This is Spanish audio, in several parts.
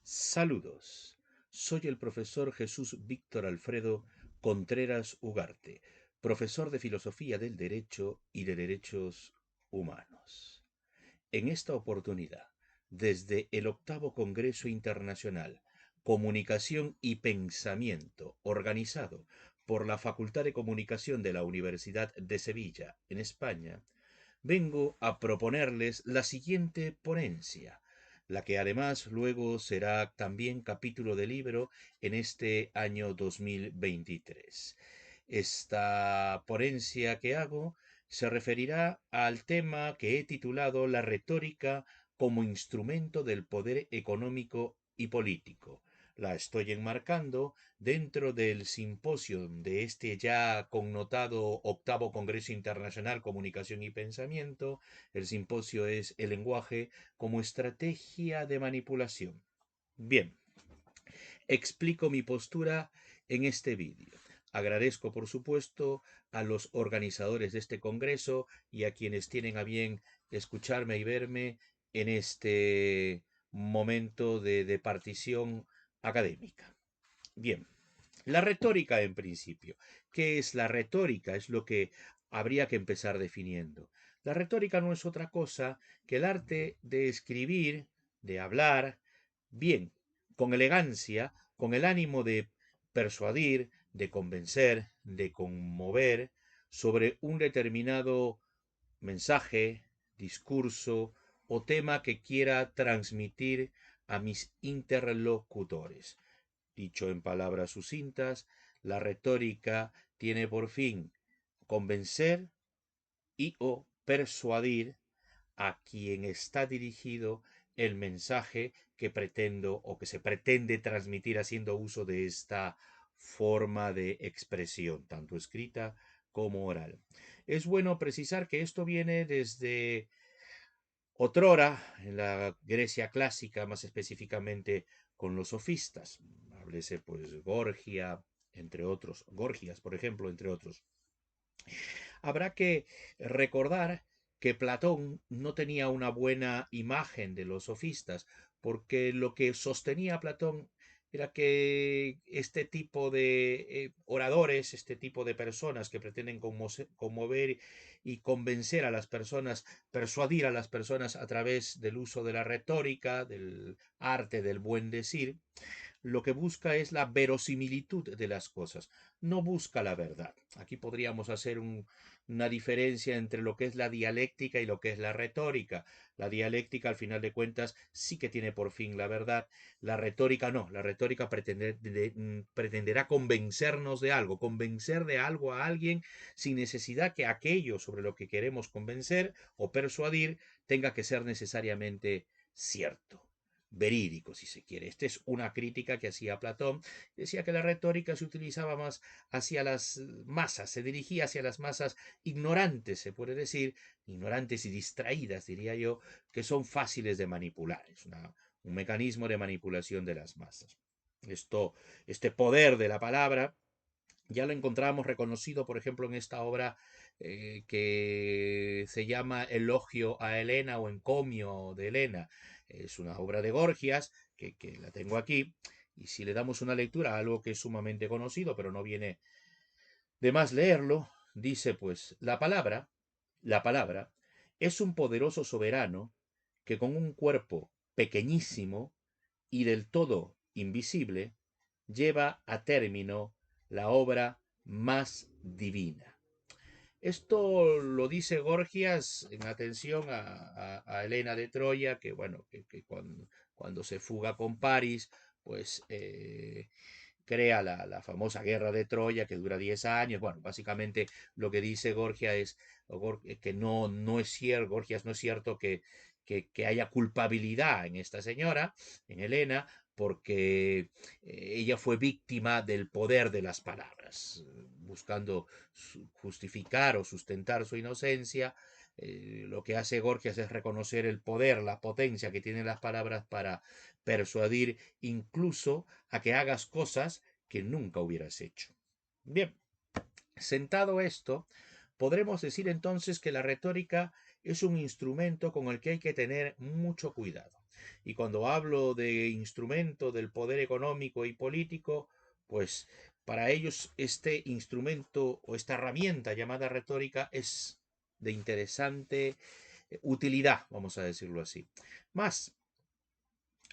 Saludos. Soy el profesor Jesús Víctor Alfredo Contreras Ugarte, profesor de Filosofía del Derecho y de Derechos Humanos. En esta oportunidad, desde el octavo Congreso Internacional Comunicación y Pensamiento, organizado por la Facultad de Comunicación de la Universidad de Sevilla, en España, vengo a proponerles la siguiente ponencia, la que además luego será también capítulo de libro en este año 2023. Esta ponencia que hago se referirá al tema que he titulado La retórica como instrumento del poder económico y político. La estoy enmarcando dentro del simposio de este ya connotado octavo Congreso Internacional Comunicación y Pensamiento. El simposio es El lenguaje como estrategia de manipulación. Bien, explico mi postura en este vídeo. Agradezco, por supuesto, a los organizadores de este congreso y a quienes tienen a bien escucharme y verme en este momento de partición académica. Bien, la retórica en principio. ¿Qué es la retórica? Es lo que habría que empezar definiendo. La retórica no es otra cosa que el arte de escribir, de hablar, bien, con elegancia, con el ánimo de persuadir, de convencer, de conmover sobre un determinado mensaje, discurso o tema que quiera transmitir a mis interlocutores. Dicho en palabras sucintas, la retórica tiene por fin convencer y o persuadir a quien está dirigido el mensaje que pretendo o que se pretende transmitir haciendo uso de esta forma de expresión, tanto escrita como oral. Es bueno precisar que esto viene desde otrora, en la Grecia clásica, más específicamente con los sofistas. Háblese pues Gorgia, entre otros, Gorgias, por ejemplo, entre otros. Habrá que recordar que Platón no tenía una buena imagen de los sofistas, porque lo que sostenía Platón era que este tipo de oradores, este tipo de personas que pretenden conmover y convencer a las personas, persuadir a las personas a través del uso de la retórica, del arte del buen decir, lo que busca es la verosimilitud de las cosas, no busca la verdad. Aquí podríamos hacer una diferencia entre lo que es la dialéctica y lo que es la retórica. La dialéctica, al final de cuentas, sí que tiene por fin la verdad. La retórica no. La retórica pretenderá convencernos de algo, convencer de algo a alguien sin necesidad que aquello sobre lo que queremos convencer o persuadir tenga que ser necesariamente cierto, verídico, si se quiere. Esta es una crítica que hacía Platón. Decía que la retórica se utilizaba más hacia las masas, se dirigía hacia las masas ignorantes, se puede decir, ignorantes y distraídas, diría yo, que son fáciles de manipular. Es un mecanismo de manipulación de las masas. Este poder de la palabra ya lo encontramos reconocido, por ejemplo, en esta obra que se llama Elogio a Helena o Encomio de Helena. Es una obra de Gorgias, que la tengo aquí, y si le damos una lectura a algo que es sumamente conocido, pero no viene de más leerlo, dice pues, la palabra es un poderoso soberano que con un cuerpo pequeñísimo y del todo invisible, lleva a término la obra más divina. Esto lo dice Gorgias en atención a Helena de Troya, que bueno, que cuando se fuga con París, pues crea la famosa guerra de Troya que dura 10 años. Bueno, básicamente lo que dice Gorgias es que no es cierto, Gorgias no es cierto que haya culpabilidad en esta señora, en Helena, porque ella fue víctima del poder de las palabras, buscando justificar o sustentar su inocencia. Lo que hace Gorgias es reconocer el poder, la potencia que tienen las palabras para persuadir incluso a que hagas cosas que nunca hubieras hecho. Bien, sentado esto, podremos decir entonces que la retórica es un instrumento con el que hay que tener mucho cuidado. Y cuando hablo de instrumento del poder económico y político, pues para ellos este instrumento o esta herramienta llamada retórica es de interesante utilidad, vamos a decirlo así. Más,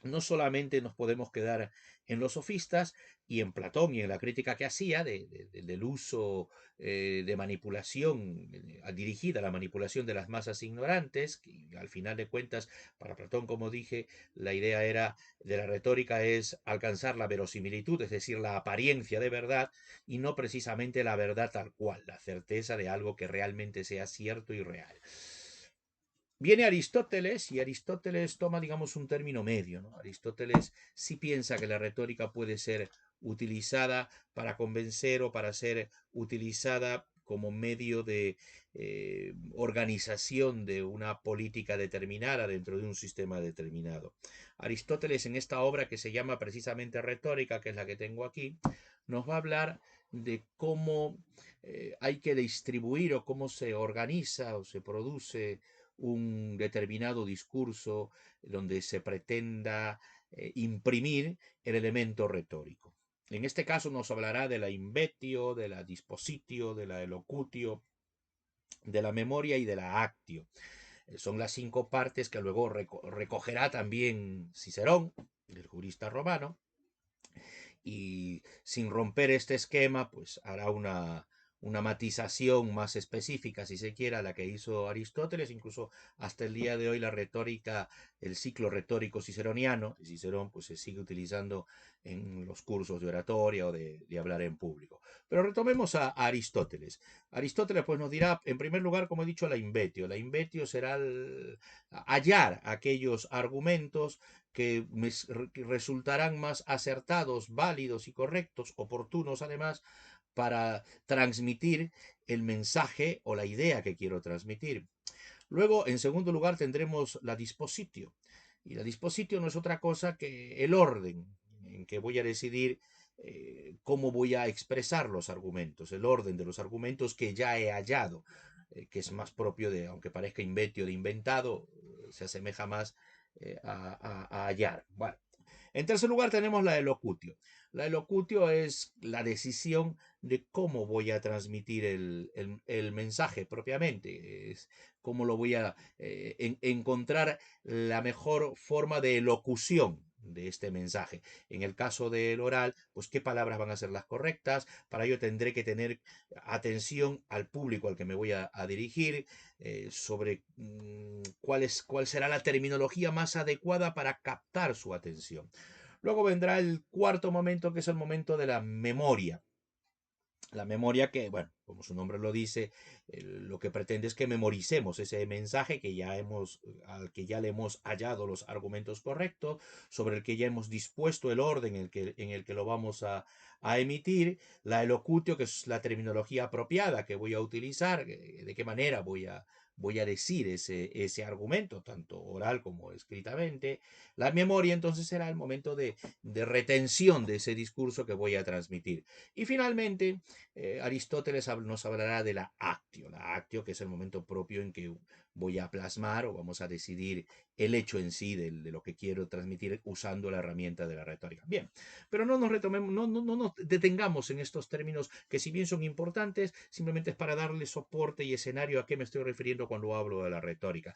no solamente nos podemos quedar en los sofistas y en Platón y en la crítica que hacía del uso de manipulación dirigida a la manipulación de las masas ignorantes, que al final de cuentas, para Platón, como dije, la idea era de la retórica es alcanzar la verosimilitud, es decir, la apariencia de verdad y no precisamente la verdad tal cual, la certeza de algo que realmente sea cierto y real. Viene Aristóteles y Aristóteles toma, digamos, un término medio, ¿no? Aristóteles sí piensa que la retórica puede ser utilizada para convencer o para ser utilizada como medio de organización de una política determinada dentro de un sistema determinado. Aristóteles en esta obra que se llama precisamente Retórica, que es la que tengo aquí, nos va a hablar de cómo hay que distribuir o cómo se organiza o se produce un determinado discurso donde se pretenda imprimir el elemento retórico. En este caso nos hablará de la invetio, de la dispositio, de la elocutio, de la memoria y de la actio. Son las 5 partes que luego recogerá también Cicerón, el jurista romano, y sin romper este esquema, pues hará una matización más específica, si se quiere, a la que hizo Aristóteles, incluso hasta el día de hoy la retórica, el ciclo retórico ciceroniano, Cicerón pues se sigue utilizando en los cursos de oratoria o de hablar en público. Pero retomemos a Aristóteles. Aristóteles pues nos dirá, en primer lugar, como he dicho, la invetio. La invetio será hallar aquellos argumentos que resultarán más acertados, válidos y correctos, oportunos además, para transmitir el mensaje o la idea que quiero transmitir. Luego, en segundo lugar, tendremos la dispositio. Y la dispositio no es otra cosa que el orden en que voy a decidir cómo voy a expresar los argumentos, el orden de los argumentos que ya he hallado, que es más propio de, aunque parezca invetio de inventado, se asemeja más a hallar. Bueno, en tercer lugar tenemos la elocutio. La elocutio es la decisión de cómo voy a transmitir el mensaje propiamente, es cómo lo voy a encontrar la mejor forma de elocución de este mensaje. En el caso del oral, pues qué palabras van a ser las correctas. Para ello tendré que tener atención al público al que me voy a dirigir, sobre cuál será la terminología más adecuada para captar su atención. Luego vendrá el cuarto momento, que es el momento de la memoria. La memoria que, bueno, como su nombre lo dice, lo que pretende es que memoricemos ese mensaje que ya al que ya le hemos hallado los argumentos correctos, sobre el que ya hemos dispuesto el orden en el que lo vamos a emitir, la elocutio, que es la terminología apropiada que voy a utilizar, de qué manera voy a decir ese argumento, tanto oral como escritamente. La memoria entonces será el momento de retención de ese discurso que voy a transmitir. Y finalmente, Aristóteles nos hablará de la actio que es el momento propio en que voy a plasmar o vamos a decidir el hecho en sí de lo que quiero transmitir usando la herramienta de la retórica. Bien, pero no nos retomemos, no nos detengamos en estos términos que si bien son importantes, simplemente es para darle soporte y escenario a qué me estoy refiriendo cuando hablo de la retórica.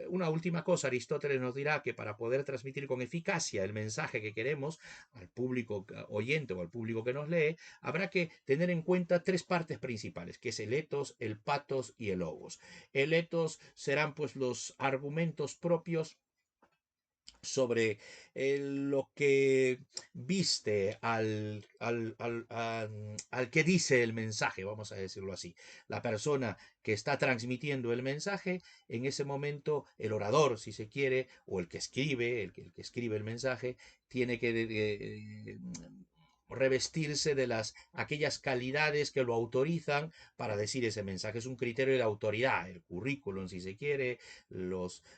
Una última cosa, Aristóteles nos dirá que para poder transmitir con eficacia el mensaje que queremos al público oyente o al público que nos lee, habrá que tener en cuenta 3 partes principales, que es el etos, el patos y el logos. El etos serán pues los argumentos propios sobre lo que viste al que dice el mensaje, vamos a decirlo así. La persona que está transmitiendo el mensaje, en ese momento el orador, si se quiere, o el que escribe, el que escribe el mensaje, tiene que revestirse de aquellas calidades que lo autorizan para decir ese mensaje. Es un criterio de autoridad, el currículum, si se quiere,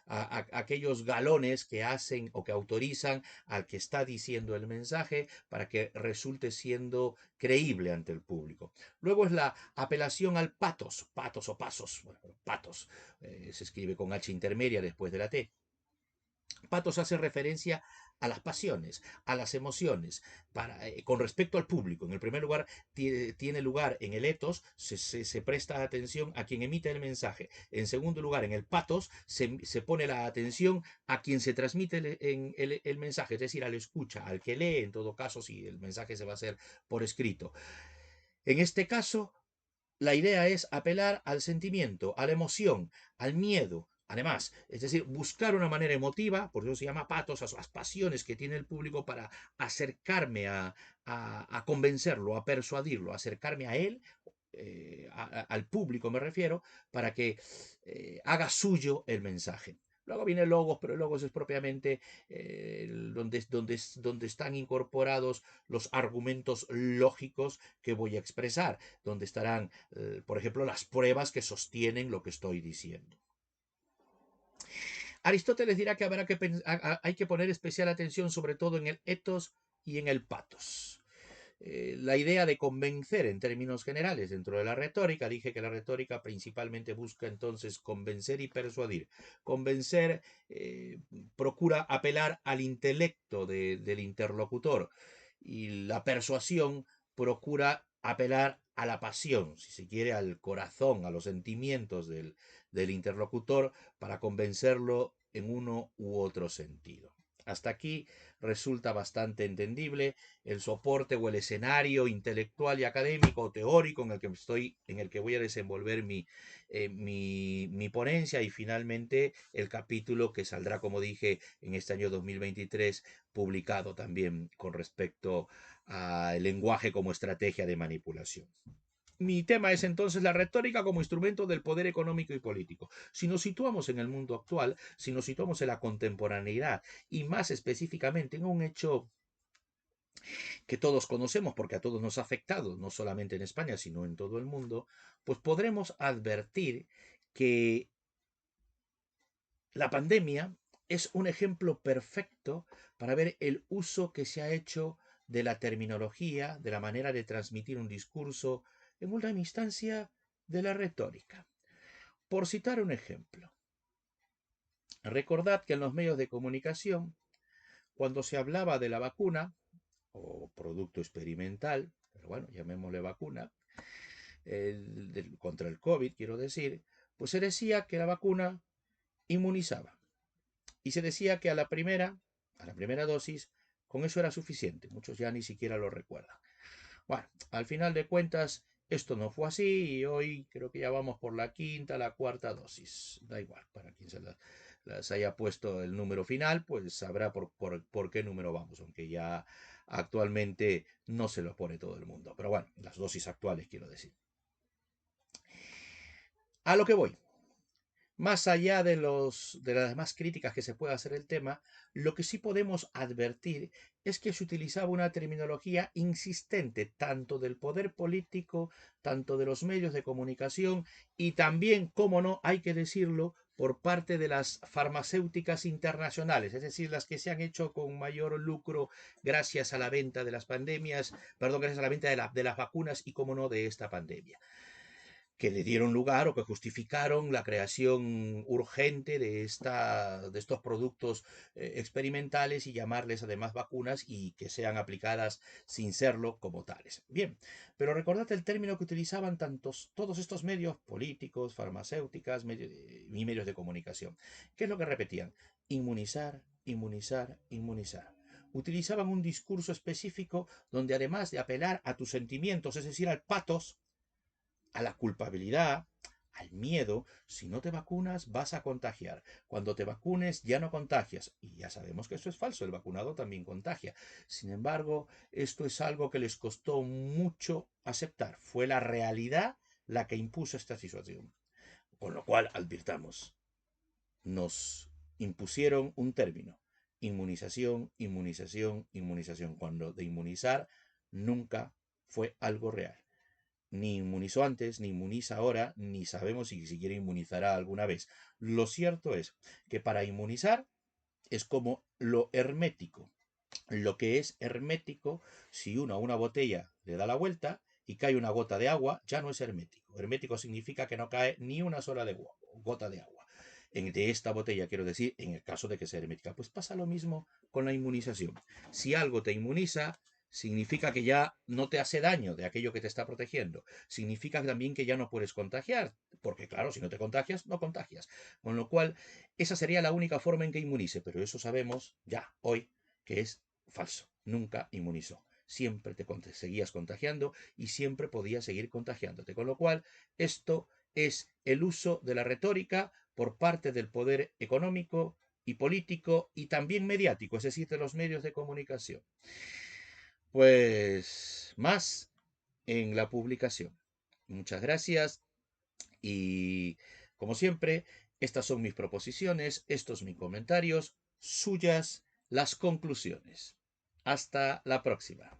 aquellos galones que hacen o que autorizan al que está diciendo el mensaje para que resulte siendo creíble ante el público. Luego es la apelación al patos, patos o pasos, bueno, patos, se escribe con H intermedia después de la T. Patos hace referencia a las pasiones, a las emociones, con respecto al público. En el primer lugar, tiene lugar en el etos, se presta atención a quien emite el mensaje. En segundo lugar, en el patos, se pone la atención a quien se transmite el mensaje, es decir, al escucha, al que lee, en todo caso, si el mensaje se va a hacer por escrito. En este caso, la idea es apelar al sentimiento, a la emoción, al miedo. Además, es decir, buscar una manera emotiva, por eso se llama patos, a las pasiones que tiene el público para acercarme a convencerlo, a persuadirlo, a acercarme a él, al público me refiero, para que haga suyo el mensaje. Luego viene logos, pero logos es propiamente donde están incorporados los argumentos lógicos que voy a expresar, donde estarán, por ejemplo, las pruebas que sostienen lo que estoy diciendo. Aristóteles dirá que hay que poner especial atención sobre todo en el etos y en el patos. La idea de convencer en términos generales dentro de la retórica, dije que la retórica principalmente busca entonces convencer y persuadir. Convencer procura apelar al intelecto del interlocutor y la persuasión procura apelar a la pasión, si se quiere, al corazón, a los sentimientos del interlocutor para convencerlo en uno u otro sentido. Hasta aquí resulta bastante entendible el soporte o el escenario intelectual y académico o teórico en el que voy a desenvolver mi ponencia y finalmente el capítulo que saldrá, como dije, en este año 2023, publicado también con respecto al lenguaje como estrategia de manipulación. Mi tema es entonces la retórica como instrumento del poder económico y político. Si nos situamos en el mundo actual, si nos situamos en la contemporaneidad y más específicamente en un hecho que todos conocemos porque a todos nos ha afectado, no solamente en España, sino en todo el mundo, pues podremos advertir que la pandemia es un ejemplo perfecto para ver el uso que se ha hecho de la terminología, de la manera de transmitir un discurso, en última instancia, de la retórica. Por citar un ejemplo, recordad que en los medios de comunicación, cuando se hablaba de la vacuna, o producto experimental, pero bueno, llamémosle vacuna, contra el COVID, quiero decir, pues se decía que la vacuna inmunizaba. Y se decía que a la primera dosis, con eso era suficiente. Muchos ya ni siquiera lo recuerdan. Bueno, al final de cuentas, esto no fue así y hoy creo que ya vamos por la quinta, la cuarta dosis. Da igual, para quien las haya puesto el número final, pues sabrá por qué número vamos, aunque ya actualmente no se lo pone todo el mundo. Pero bueno, las dosis actuales quiero decir. A lo que voy. Más allá de las demás críticas que se pueda hacer el tema, lo que sí podemos advertir es que se utilizaba una terminología insistente tanto del poder político, tanto de los medios de comunicación y también, como no, hay que decirlo, por parte de las farmacéuticas internacionales, es decir, las que se han hecho con mayor lucro gracias a la venta de las pandemias, perdón, gracias a la venta de las vacunas y, como no, de esta pandemia que le dieron lugar o que justificaron la creación urgente de estos productos experimentales y llamarles además vacunas y que sean aplicadas sin serlo como tales. Bien, pero recordad el término que utilizaban todos estos medios políticos, farmacéuticas y medios de comunicación. ¿Qué es lo que repetían? Inmunizar, inmunizar, inmunizar. Utilizaban un discurso específico donde además de apelar a tus sentimientos, es decir, al patos, a la culpabilidad, al miedo, si no te vacunas vas a contagiar. Cuando te vacunes ya no contagias. Y ya sabemos que eso es falso, el vacunado también contagia. Sin embargo, esto es algo que les costó mucho aceptar. Fue la realidad la que impuso esta situación. Con lo cual, advirtamos, nos impusieron un término. Inmunización, inmunización, inmunización. Cuando de inmunizar nunca fue algo real. Ni inmunizó antes, ni inmuniza ahora, ni sabemos si siquiera inmunizará alguna vez. Lo cierto es que para inmunizar es como lo hermético. Lo que es hermético, si uno a una botella le da la vuelta y cae una gota de agua, ya no es hermético. Hermético significa que no cae ni una sola gota de agua. de esta botella, quiero decir, en el caso de que sea hermética. Pues pasa lo mismo con la inmunización. Si algo te inmuniza, significa que ya no te hace daño de aquello que te está protegiendo. Significa también que ya no puedes contagiar, porque claro, si no te contagias, no contagias. Con lo cual, esa sería la única forma en que inmunice, pero eso sabemos ya hoy que es falso. Nunca inmunizó. Siempre te seguías contagiando y siempre podías seguir contagiándote. Con lo cual, esto es el uso de la retórica por parte del poder económico y político y también mediático, es decir, de los medios de comunicación. Pues más en la publicación. Muchas gracias y como siempre, estas son mis proposiciones, estos mis comentarios, suyas las conclusiones. Hasta la próxima.